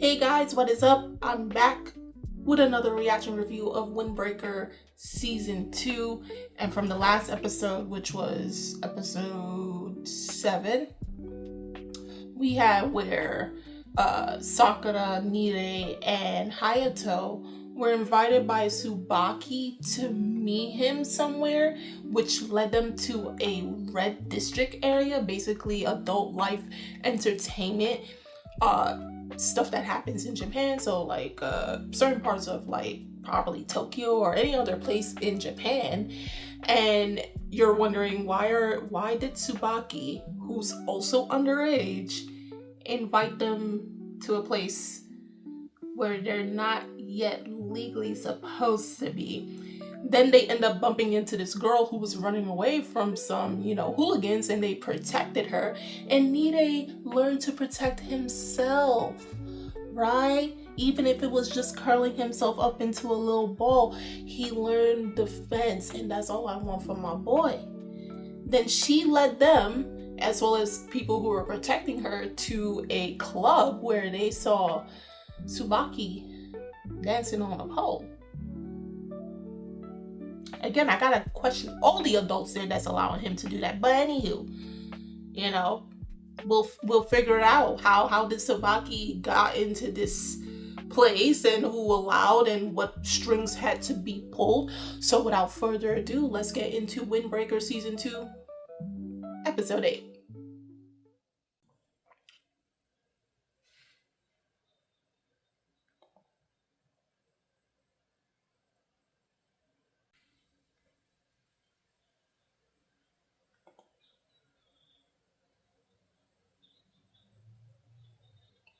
Hey guys, what is up? I'm back with another reaction review of Windbreaker Season 2. And from the last episode, which was episode 7, we had where Sakura, Nire, and Hayato were invited by Tsubaki to meet him somewhere, which led them to a red district area, basically adult life entertainment stuff that happens in Japan. So like certain parts of like probably Tokyo or any other place in Japan. And you're wondering why did Tsubaki, who's also underage, invite them to a place where they're not yet legally supposed to be. Then they end up bumping into this girl who was running away from some, hooligans, and they protected her. And Nire learned to protect himself, right? Even if it was just curling himself up into a little ball, he learned defense, and that's all I want from my boy. Then she led them, as well as people who were protecting her, to a club where they saw Tsubaki dancing on a pole. Again, I gotta question all the adults there that's allowing him to do that. But anywho, we'll figure it out. How did Tsubaki got into this place and who allowed and what strings had to be pulled. So without further ado, let's get into Windbreaker Season 2, Episode 8.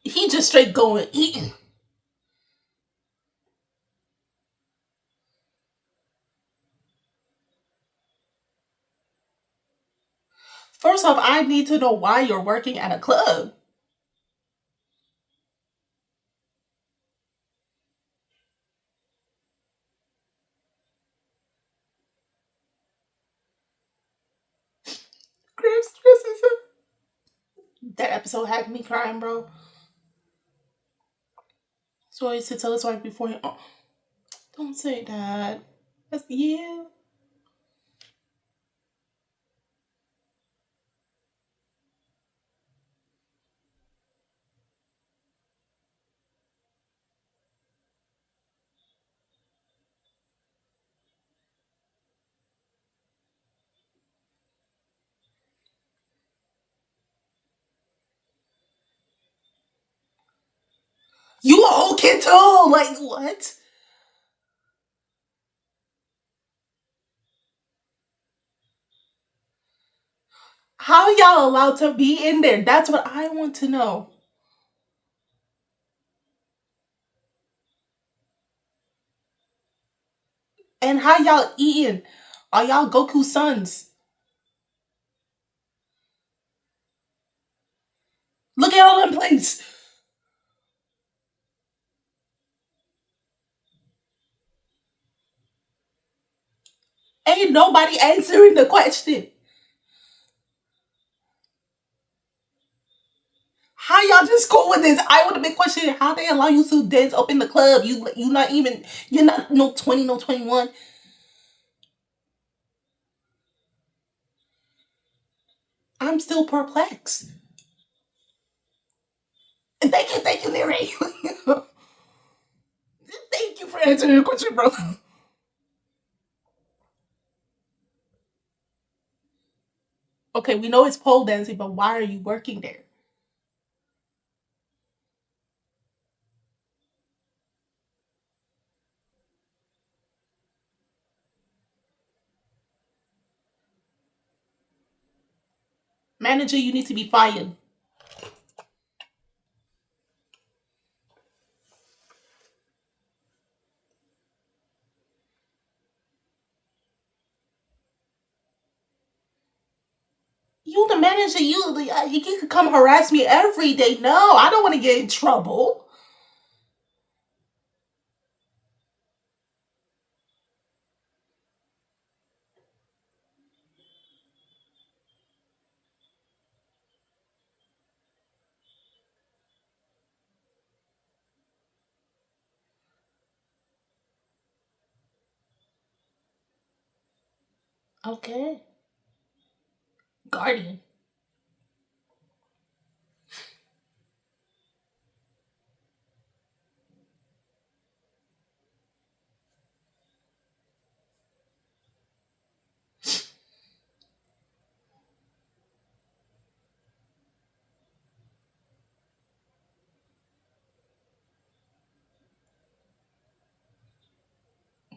He just straight going eating. First off, I need to know why you're working at a club. Grips, that episode had me crying, bro. So he used to tell his wife before he. Oh, don't say that. That's, yeah. You a whole kid too? Like, what? How y'all allowed to be in there? That's what I want to know. And how y'all eating? Are y'all Goku sons? Look at all them plates. Ain't nobody answering the question. How y'all just go with this? I would have been questioning how they allow you to dance up in the club. You're not no 20, no 21. I'm still perplexed. And thank you, Nere. Thank you for answering the question, bro. Okay, we know it's pole dancing, but why are you working there? Manager, you need to be fired. You the manager, you can come harass me every day. No, I don't want to get in trouble. Okay. Guardian.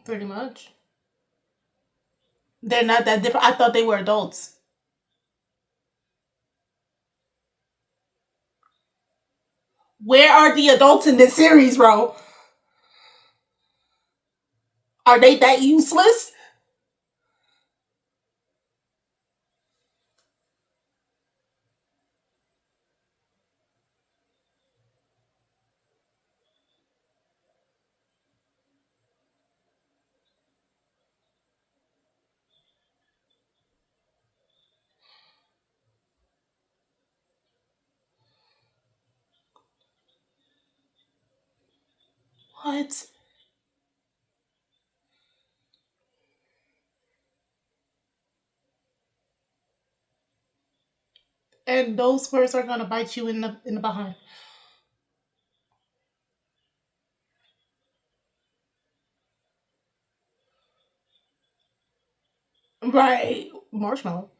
Pretty much. They're not that different. I thought they were adults. Where are the adults in this series, bro? Are they that useless? What? And those words are gonna bite you in the behind. Right. Marshmallow.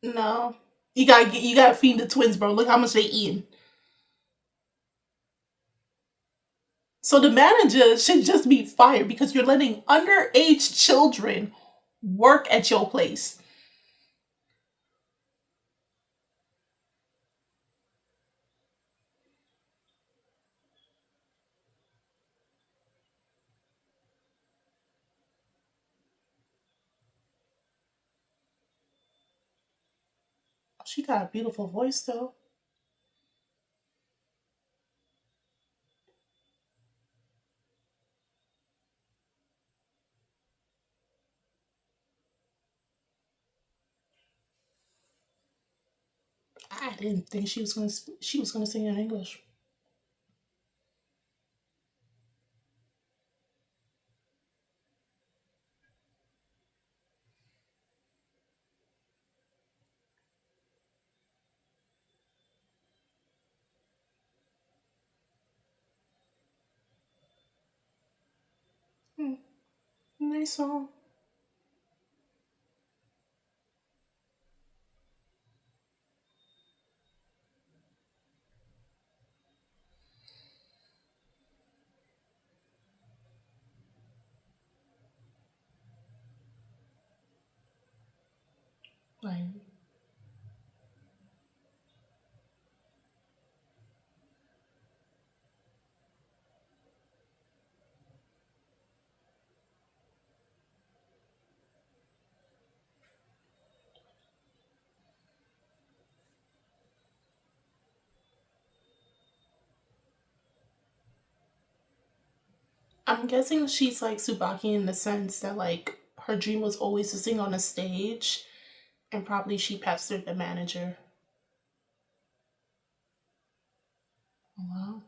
No. You gotta feed the twins, bro. Look how much they eating. So the manager should just be fired because you're letting underage children work at your place. She got a beautiful voice though. I didn't think she was gonna sing in English. Hmm. Nice song. Like, I'm guessing she's like Subaki in the sense that like her dream was always to sing on a stage, and probably she pestered the manager. Wow.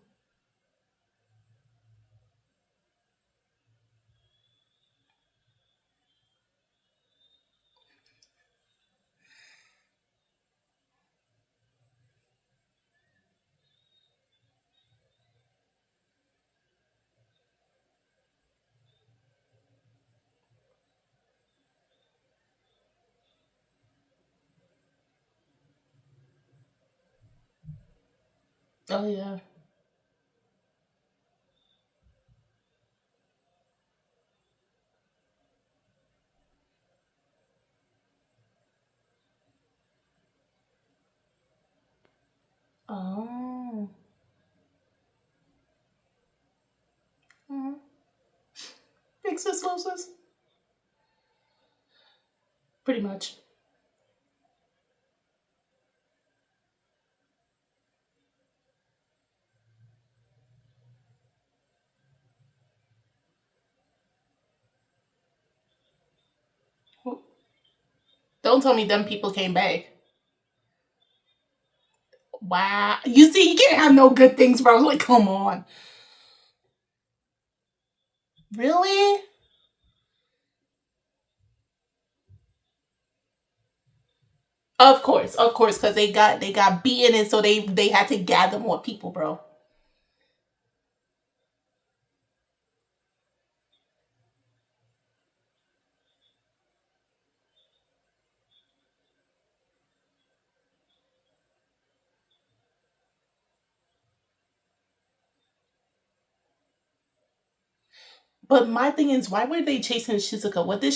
Oh yeah. Oh. Mm-hmm. Big sis, little sis. Pretty much. Don't tell me them people came back. Wow. You see, you can't have no good things, bro. Like, come on. Really? Of course, because they got beaten, and so they had to gather more people, bro. But my thing is, why were they chasing Shizuka? What did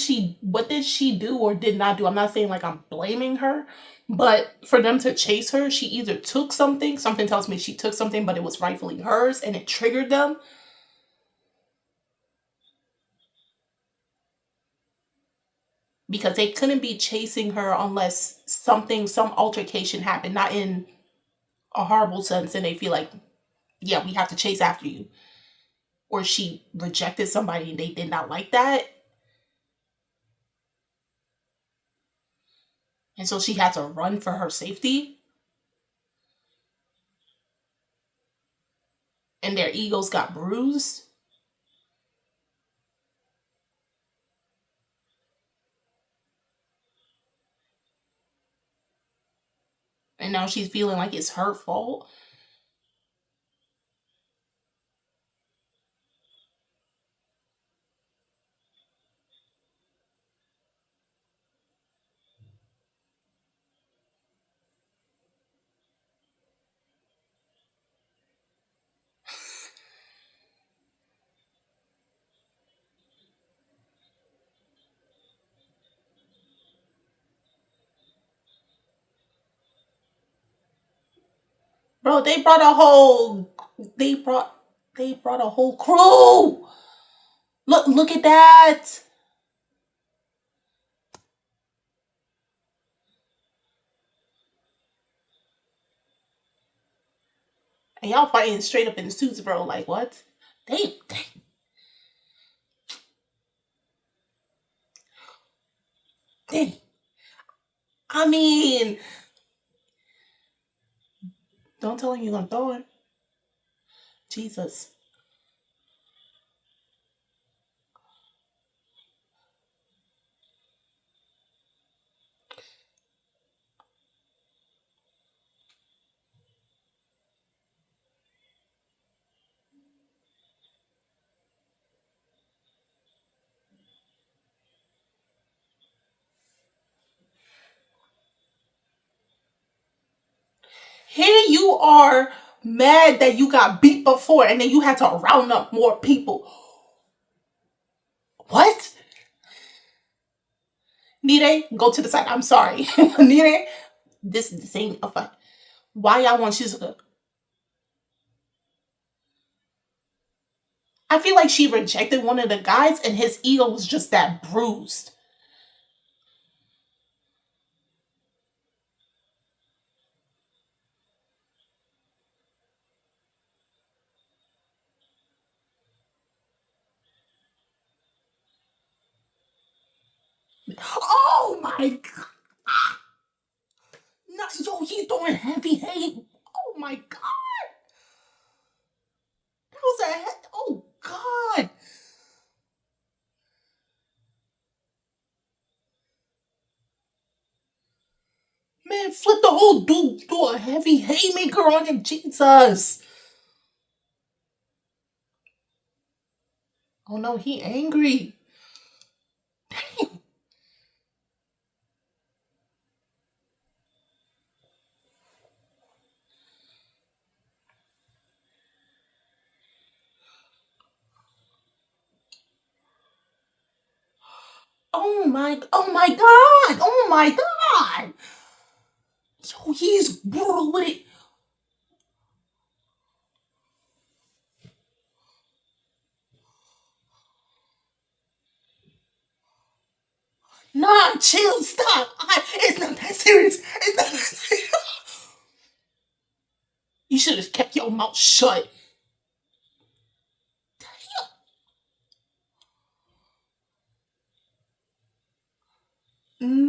she do or did not do? I'm not saying like I'm blaming her, but for them to chase her, she either took something, something tells me she took something, but it was rightfully hers and it triggered them because they couldn't be chasing her unless some altercation happened, not in a horrible sense, and they feel like, yeah, we have to chase after you. Or she rejected somebody and they did not like that. And so she had to run for her safety. And their egos got bruised. And now she's feeling like it's her fault. Bro, they brought they brought a whole crew. Look at that. And y'all fighting straight up in suits, bro. Like what? They they I mean, don't tell him you're gonna throw him. Jesus. Here you are mad that you got beat before and then you had to round up more people. What? Nire, go to the side. I'm sorry. Nire, this ain't a fight. Why y'all want Shizuka? I feel like she rejected one of the guys and his ego was just that bruised. Oh my god. No, yo, he's throwing heavy hate. Oh my god. That was a oh god. Man, flip the whole dude, do a heavy haymaker on him. Jesus. Oh no, he angry. Oh my god. Oh my god. Yo, he's brutal with it. Nah, chill, stop. It's not that serious. It's not that serious. You should have kept your mouth shut.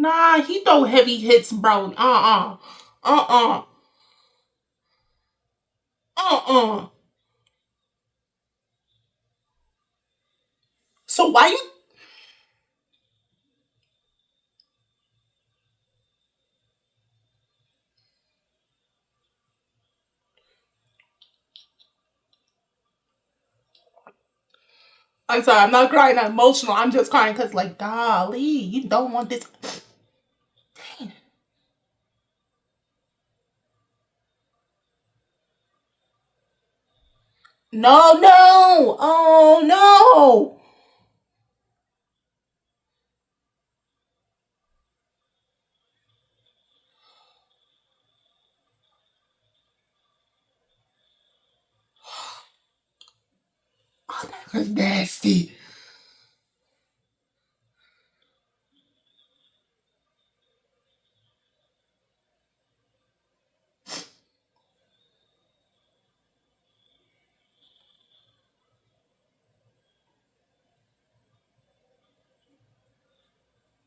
Nah, he throw heavy hits, bro. Uh-uh. Uh-uh. So why you I'm sorry, I'm not crying that emotional. I'm just crying because like, golly, you don't want this. No, no. Oh no. Oh, that was nasty.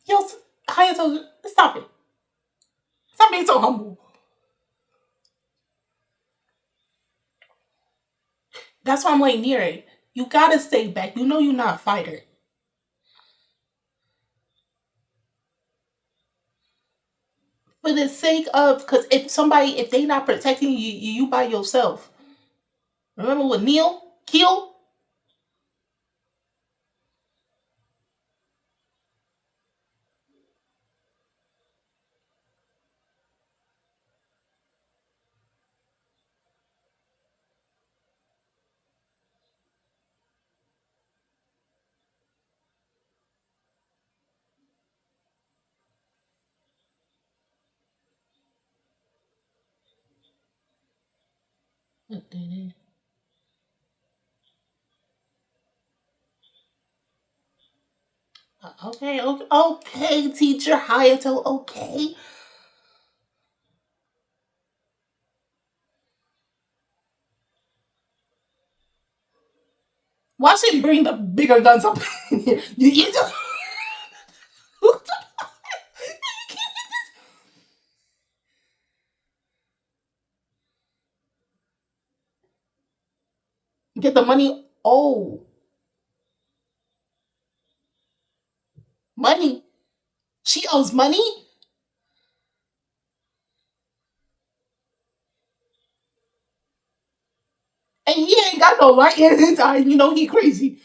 Yo, Hayato, stop it. Stop being so humble. That's why I'm like near it. You gotta stay back. You know you're not a fighter. For the sake of, because if they not protecting you, you by yourself. Remember with Neil? Keel? Okay, okay, okay, teacher Hayato, okay. Watch him bring the bigger guns up in here. You just get the money. Oh, money. She owes money, and he ain't got no light in his eye. You know he crazy.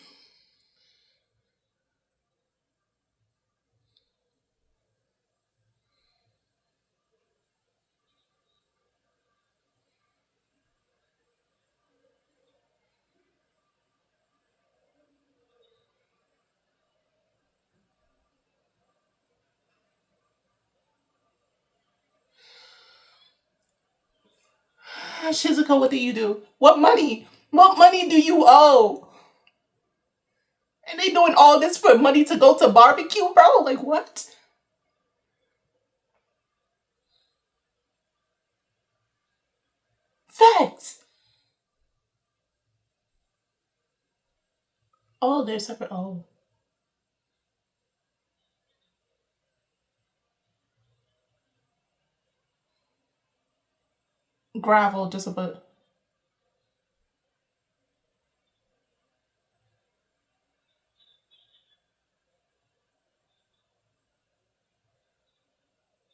Shizuka, what do you do? What money? What money do you owe? And they doing all this for money to go to barbecue, bro? Like what? Facts. Oh, they're separate. Oh, gravel, just a bit.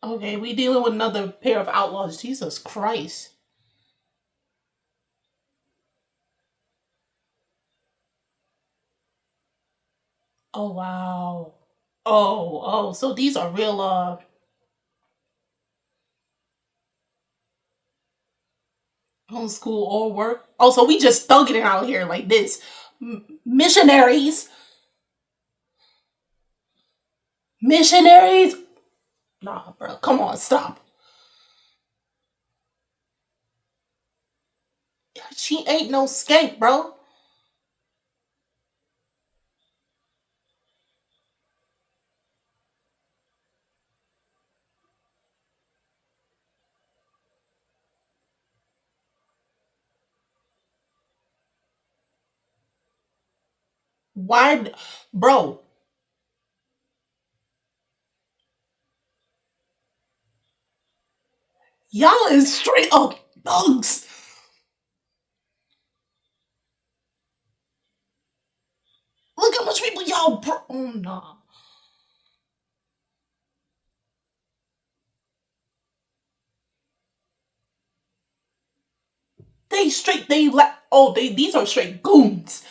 Okay, we dealing with another pair of outlaws. Jesus Christ. Oh wow. Oh, so these are real homeschool or work. Oh, so we just thugging it out here like this. Missionaries. Missionaries. Nah, bro. Come on, stop. She ain't no skank, bro. Why, bro? Y'all is straight up thugs. Look how much people y'all oh nah. These are straight goons.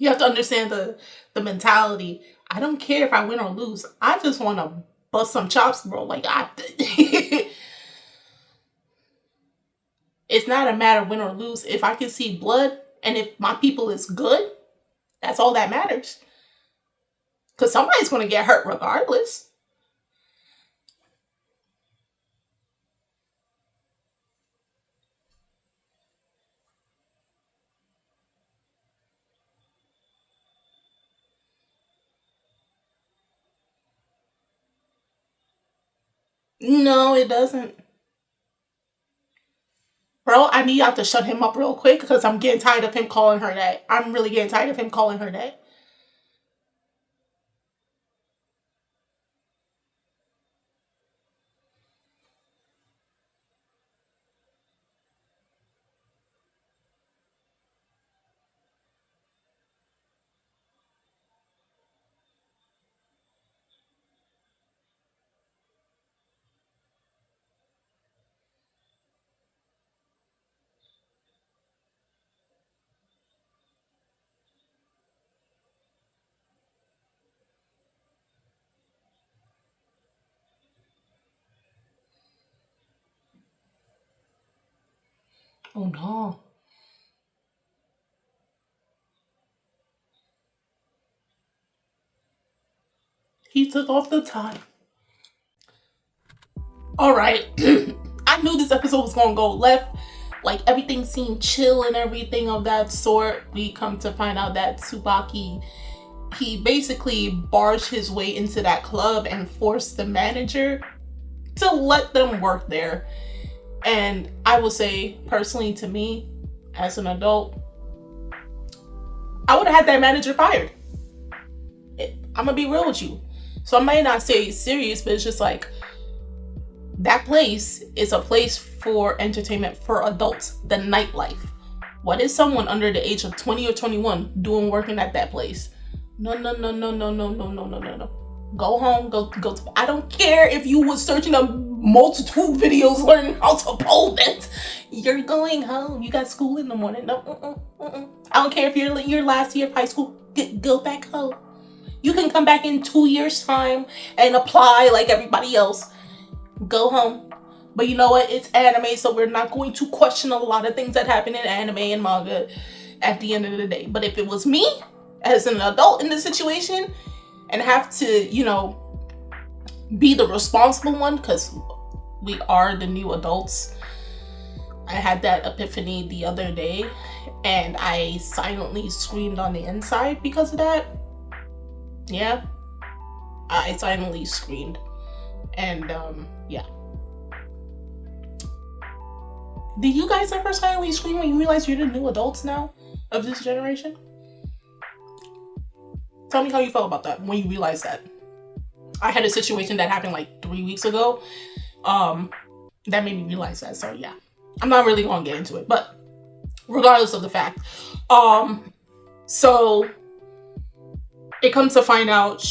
You have to understand the mentality. I don't care if I win or lose. I just want to bust some chops, bro. Like it's not a matter of win or lose. If I can see blood and if my people is good, that's all that matters. Because somebody's going to get hurt regardless. No, it doesn't. Bro, I need y'all to shut him up real quick because I'm getting tired of him calling her that. I'm really getting tired of him calling her that. Oh no. He took off the time. Alright. I knew this episode was gonna go left. Like everything seemed chill and everything of that sort. We come to find out that Tsubaki, he basically barged his way into that club and forced the manager to let them work there. And I will say, personally, to me, as an adult, I would have had that manager fired. I'm gonna be real with you. So I might not say it's serious, but it's just like, that place is a place for entertainment for adults, the nightlife. What is someone under the age of 20 or 21 doing working at that place? No. Go home, go to, I don't care if you was searching up multiple videos learning how to pole dance. You're going home. You got school in the morning. No, I don't care if you're your last year of high school. Go back home. You can come back in 2 years' time and apply like everybody else. Go home. But you know what? It's anime, so we're not going to question a lot of things that happen in anime and manga at the end of the day. But if it was me, as an adult in this situation, and have to, be the responsible one, because we are the new adults. I had that epiphany the other day, and I silently screamed on the inside because of that. Yeah. I silently screamed. And, yeah. Did you guys ever silently scream when you realize you're the new adults now of this generation? Tell me how you felt about that when you realized that. I had a situation that happened like 3 weeks ago. That made me realize that. So yeah, I'm not really gonna get into it, but regardless of the fact, so it comes to find out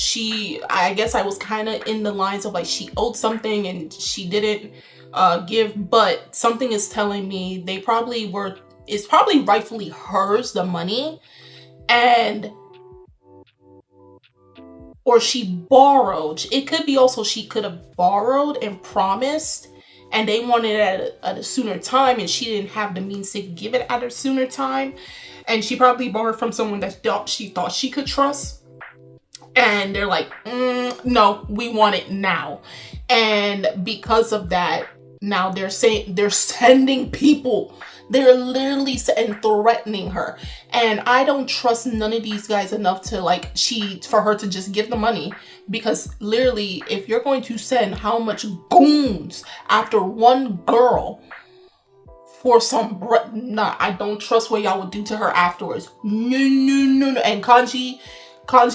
I guess I was kind of in the lines of like she owed something and she didn't give, but something is telling me it's probably rightfully hers, the money, or she borrowed. It could be also she could have borrowed and promised, and they wanted it at a sooner time, and she didn't have the means to give it at a sooner time. And she probably borrowed from someone that she thought she could trust. And they're like, no, we want it now. And because of that, Now they're saying they're sending people. They're literally and threatening her. And I don't trust none of these guys enough to for her to just give the money. Because literally, if you're going to send how much goons after one girl for some nah, I don't trust what y'all would do to her afterwards. No, no, no, no. And Kanji,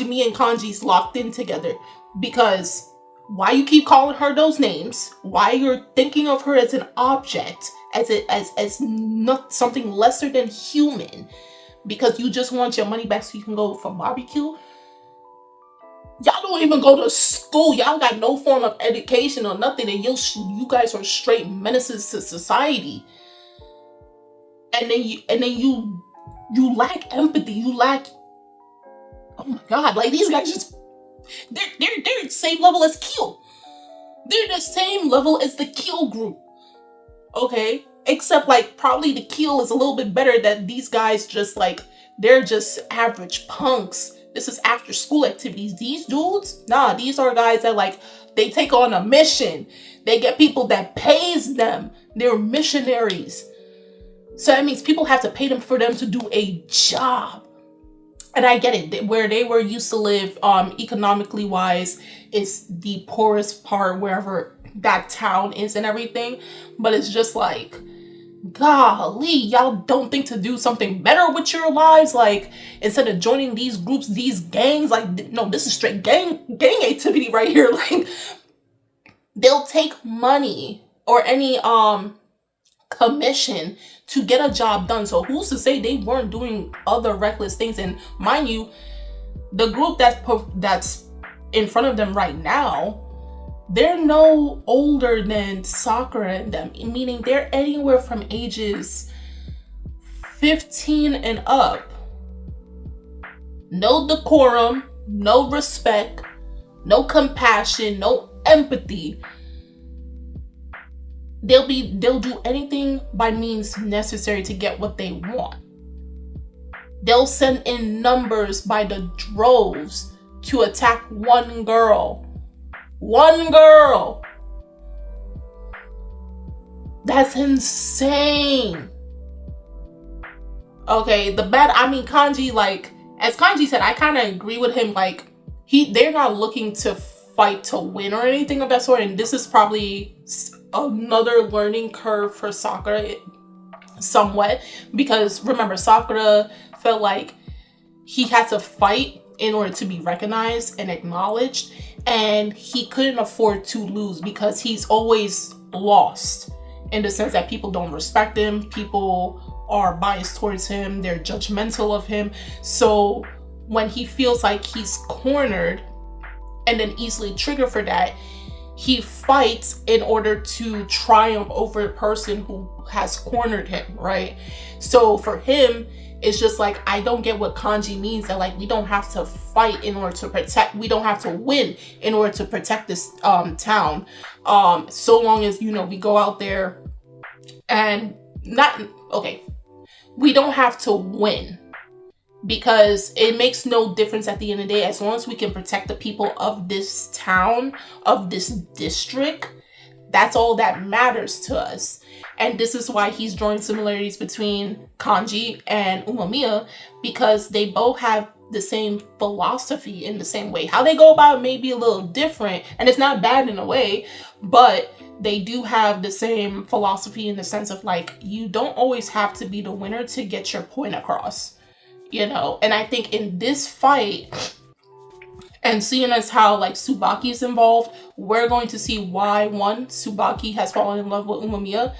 me and Kanji's locked in together because why you keep calling her those names, why you're thinking of her as an object, as not something lesser than human, because you just want your money back so you can go for barbecue. Y'all don't even go to school. Y'all got no form of education or nothing, and you guys are straight menaces to society. And then you lack empathy. You lack. Oh my God! Like these guys just they're the same level as Kill. They're the same level as the Kill group. Okay, except probably the Kill is a little bit better. That these guys just they're just average punks. This is after school activities. These dudes, nah, these are guys that they take on a mission. They get people that pays them. They're missionaries. So that means people have to pay them for them to do a job. And I get it. Where they were used to live, economically wise, is the poorest part wherever that town is and everything. But it's just golly, y'all don't think to do something better with your lives? Instead of joining these groups, these gangs, no, this is straight gang activity right here. They'll take money or any commission to get a job done. So who's to say they weren't doing other reckless things? And mind you, the group that's in front of them right now, they're no older than Sakura and them, meaning they're anywhere from ages 15 and up. No decorum, no respect, no compassion, no empathy. They'll do anything by means necessary to get what they want. They'll send in numbers by the droves to attack one girl. One girl. That's insane. Okay, Kanji, as Kanji said, I kind of agree with him. They're not looking to fight to win or anything of that sort, and this is probably another learning curve for Sakura somewhat, because remember, Sakura felt like he had to fight in order to be recognized and acknowledged, and he couldn't afford to lose because he's always lost in the sense that people don't respect him, people are biased towards him, they're judgmental of him. So when he feels like he's cornered and then easily triggered for that, he fights in order to triumph over the person who has cornered him, right? So for him, it's just I don't get what Kanji means that we don't have to fight in order to protect, we don't have to win in order to protect this town. So long as, we go out there and we don't have to win, because it makes no difference at the end of the day. As long as we can protect the people of this town, of this district, that's all that matters to us. And this is why he's drawing similarities between Kanji and Umamiya, because they both have the same philosophy in the same way. How they go about it may be a little different, and it's not bad in a way, but they do have the same philosophy in the sense of you don't always have to be the winner to get your point across. And I think in this fight, and seeing as how Tsubaki is involved, we're going to see why, one, Tsubaki has fallen in love with Umamiya,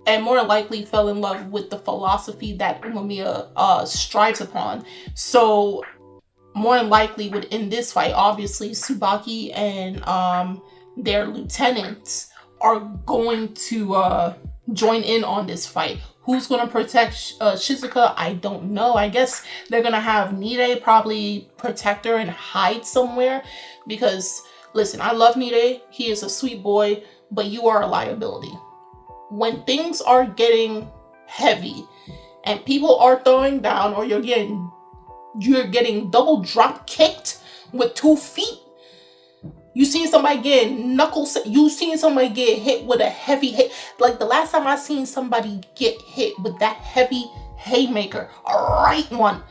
and more likely fell in love with the philosophy that Umamiya strives upon. So more than likely within this fight, obviously Tsubaki and their lieutenants are going to join in on this fight. Who's going to protect Shizuka? I don't know. I guess they're going to have Nire probably protect her and hide somewhere. Because, listen, I love Nire. He is a sweet boy. But you are a liability. When things are getting heavy and people are throwing down, or you're getting double drop kicked with 2 feet, You seen somebody get you seen somebody get hit with a heavy hit. Like the last time I seen somebody get hit with that heavy haymaker, a right one,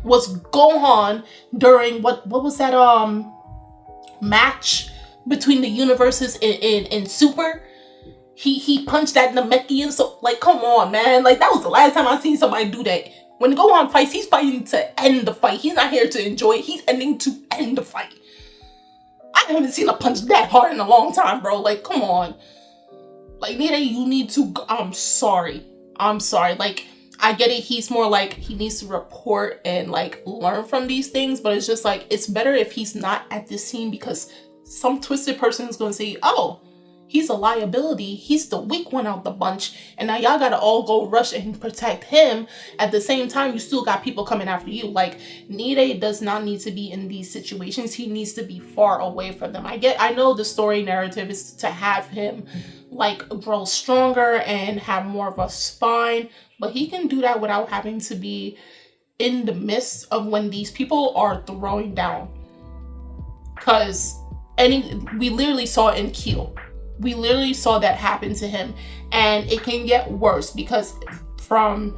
was Gohan during what was that match between the universes in Super? He punched that Namekian, so like come on man, like that was the last time I seen somebody do that. When Gohan fights, he's fighting to end the fight. He's not here to enjoy it, he's ending to end the fight. I haven't seen a punch that hard in a long time, bro. Like, come on. Like, Nita, you need to... I'm sorry. Like, I get it. He's more like, he needs to report and, like, learn from these things. But it's just, like, it's better if he's not at this scene because some twisted person is going to say, oh, he's a liability. He's the weak one out the bunch. And now y'all got to all go rush and protect him. At the same time, you still got people coming after you. Like, Nide does not need to be in these situations. He needs to be far away from them. I know the story narrative is to have him, like, grow stronger and have more of a spine. But he can do that without having to be in the midst of when these people are throwing down. Because we literally saw it in Keel. We literally saw that happen to him, and it can get worse because from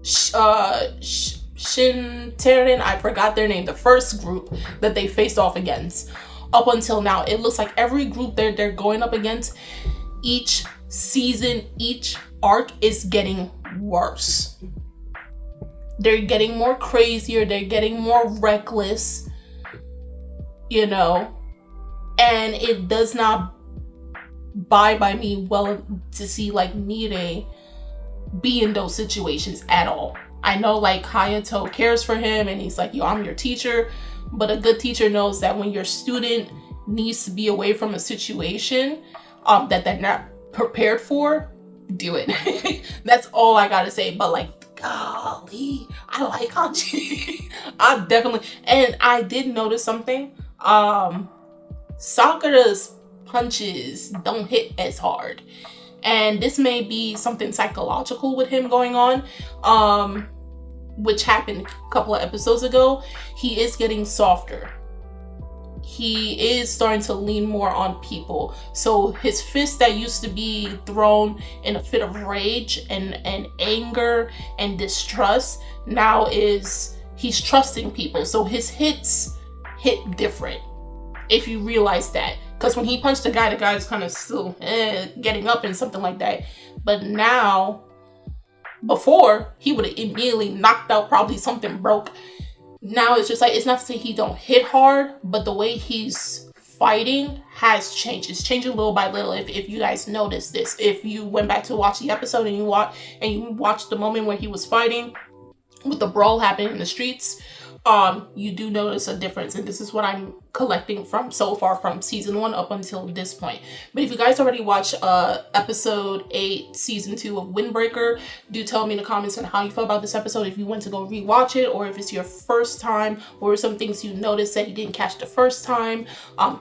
Shinterin, I forgot their name, the first group that they faced off against, up until now, it looks like every group they're going up against, each season, each arc is getting worse. They're getting more crazier, they're getting more reckless, you know. And it does not buy by me well to see like Nide be in those situations at all. I know like Hayato cares for him and he's like, yo, I'm your teacher. But a good teacher knows that when your student needs to be away from a situation that they're not prepared for, do it. That's all I gotta say. But like, golly, I like Hanji. I definitely, and I did notice something. Sakura's punches don't hit as hard, and this may be something psychological with him going on, which happened a couple of episodes ago. He is getting softer. He is starting to lean more on people, so his fist that used to be thrown in a fit of rage and anger and distrust, now he's trusting people, so his hits hit different. If you realize that, because when he punched the guy's kind of still getting up and something like that. But now, before, he would have immediately knocked out, probably something broke. Now it's just like, it's not to say he don't hit hard, but the way he's fighting has changed. It's changing little by little. If you guys noticed this, if you went back to watch the episode and you watched the moment where he was fighting with the brawl happening in the streets, you do notice a difference, and this is what I'm collecting from so far from season 1 up until this point. But if you guys already watched episode 8 season 2 of Windbreaker, do tell me in the comments on how you felt about this episode, if you went to go rewatch it, or if it's your first time, or some things you noticed that you didn't catch the first time,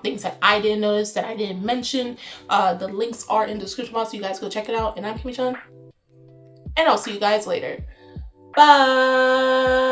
things that I didn't notice that I didn't mention. The links are in the description box, so you guys go check it out. And I'm Kimmy-chan, and I'll see you guys later. Bye.